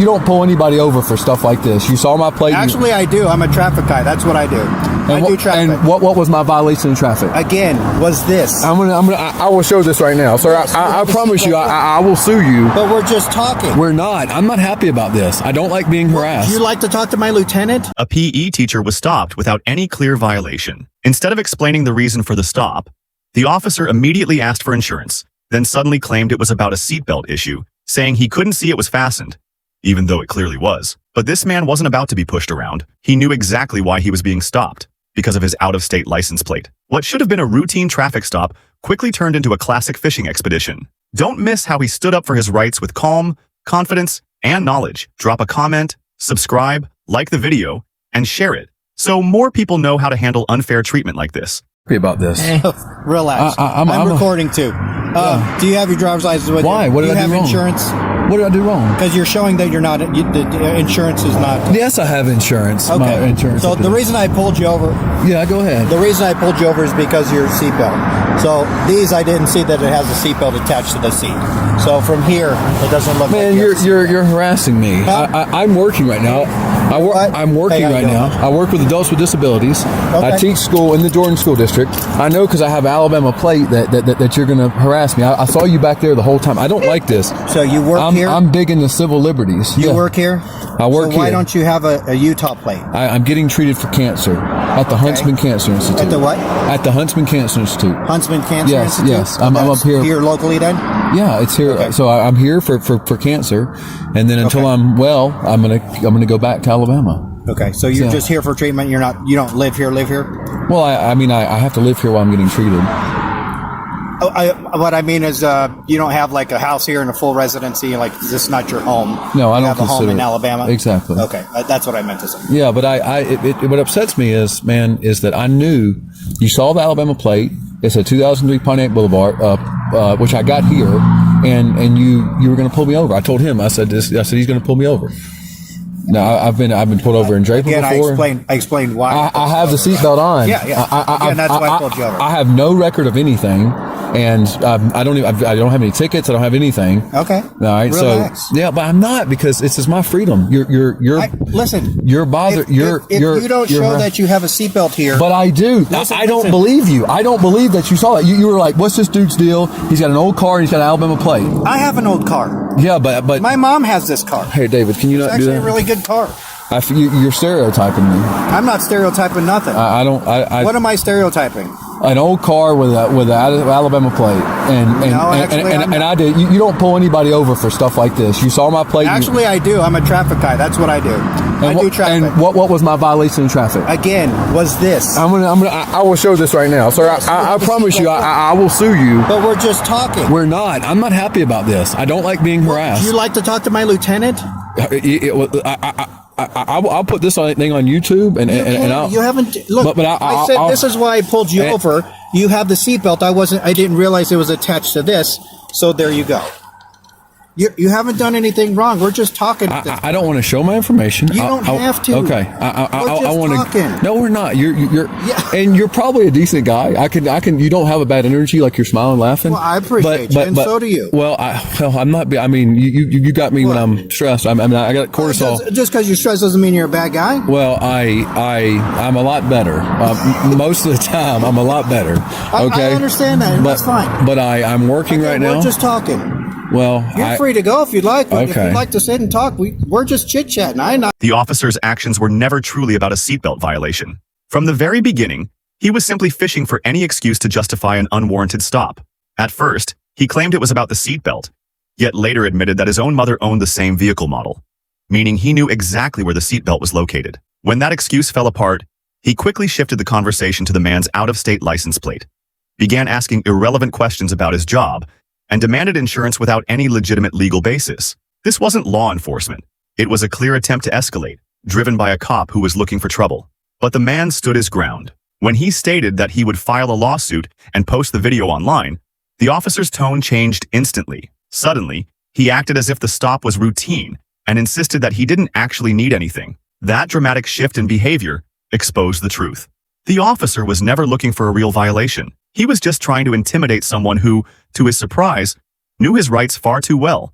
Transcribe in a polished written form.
You don't pull anybody over for stuff like this. You saw my plate. Actually, I do. I'm a traffic guy. That's what I do. I do traffic. And what was my violation of traffic? Again, was this. I will show this right now, sir. I promise you, I will sue you. But we're just talking. We're not. I'm not happy about this. I don't like being harassed. Would you like to talk to my lieutenant? A PE teacher was stopped without any clear violation. Instead of explaining the reason for the stop, the officer immediately asked for insurance, then suddenly claimed it was about a seatbelt issue, saying he couldn't see it was fastened, even though it clearly was. But this man wasn't about to be pushed around. He knew exactly why he was being stopped, because of his out-of-state license plate. What should have been a routine traffic stop quickly turned into a classic fishing expedition. Don't miss how he stood up for his rights with calm, confidence, and knowledge. Drop a comment, subscribe, like the video, and share it, so more people know how to handle unfair treatment like this. About this. Relax. I'm recording too. Do you have your driver's license with you? Why? What did I do wrong? Do you have insurance? What did I do wrong? Because you're showing that you're not. The insurance is not. Yes, I have insurance. Okay. My insurance. So the reason I pulled you over. Yeah, go ahead. The reason I pulled you over is because of your seatbelt. So these, I didn't see that it has a seatbelt attached to the seat. So from here, it doesn't look. Man, like you're harassing me. Huh? I'm working right now. I'm working right now. I work with adults with disabilities. Okay. I teach school in the Jordan School District. I know because I have Alabama plate that you're going to harass me. I saw you back there the whole time. I don't like this. So you work here? I'm big into civil liberties. You work here? I work here. So why don't you have a Utah plate? I'm getting treated for cancer at the Huntsman Cancer Institute. At the what? At the Huntsman Cancer Institute. Huntsman Cancer Institute? Yes. I'm up here. Here locally then? Yeah, it's here. Okay. So I'm here for cancer, and then until I'm well, I'm gonna go back to Alabama. Okay, so you're just here for treatment. You don't live here. Well, I mean, I have to live here while I'm getting treated. What I mean is, you don't have like a house here and a full residency. Like, this is not your home. No, I don't have a home in Alabama. Exactly. Okay, that's what I meant to say. Yeah, but what upsets me is that I knew you saw the Alabama plate. It's a 2003 Pontiac Boulevard, which I got here, and you were going to pull me over. I told him. I said he's going to pull me over. Now I've been pulled over in Draper before. I explained why. I have the seatbelt on. Yeah. Again, that's why I pulled you over. I have no record of anything, and I don't have any tickets. I don't have anything. Okay. All right. Relax. So yeah, but I'm not, because this is my freedom. Listen. You're bothered. If you don't show that you have a seatbelt here. But I do. I don't believe you. I don't believe that you saw that. You were like, "What's this dude's deal? He's got an old car and he's got an Alabama plate." I have an old car. Yeah, but my mom has this car. Hey, David, can you not do that? It's actually a really good car. You're stereotyping me. I'm not stereotyping nothing. What am I stereotyping? An old car with an Alabama plate, and I did. You don't pull anybody over for stuff like this. You saw my plate. Actually, I do. I'm a traffic guy. That's what I do. I do traffic. And what was my violation of traffic? Again, was this. I will show this right now, sir. I promise you, I will sue you. But we're just talking. We're not. I'm not happy about this. I don't like being harassed. Would you like to talk to my lieutenant? I'll put this thing on YouTube, and you haven't look. But I said this is why I pulled you over. You have the seatbelt. I didn't realize it was attached to this. So there you go. You haven't done anything wrong. We're just talking. I don't want to show my information. You don't have to. Okay. I want to. No, we're not. And you're probably a decent guy. I can. You don't have a bad energy. Like you're smiling, laughing. Well, I appreciate you, and so do you. Well, I'm not. I mean, you got me when I'm stressed. I got cortisol. Just because you're stressed doesn't mean you're a bad guy. Well, I'm a lot better. Most of the time, I'm a lot better. Okay. I understand that. That's fine. But I'm working right now. We're just talking. Well, you're free to go if you'd like. Okay. If you'd like to sit and talk, we're just chit-chatting. The officer's actions were never truly about a seatbelt violation. From the very beginning, he was simply fishing for any excuse to justify an unwarranted stop. At first, he claimed it was about the seatbelt, yet later admitted that his own mother owned the same vehicle model, meaning he knew exactly where the seatbelt was located. When that excuse fell apart, he quickly shifted the conversation to the man's out-of-state license plate, began asking irrelevant questions about his job, and demanded insurance without any legitimate legal basis. This wasn't law enforcement. It was a clear attempt to escalate, driven by a cop who was looking for trouble. But the man stood his ground. When he stated that he would file a lawsuit and post the video online, the officer's tone changed instantly. Suddenly, he acted as if the stop was routine and insisted that he didn't actually need anything. That dramatic shift in behavior exposed the truth. The officer was never looking for a real violation. He was just trying to intimidate someone who, to his surprise, knew his rights far too well.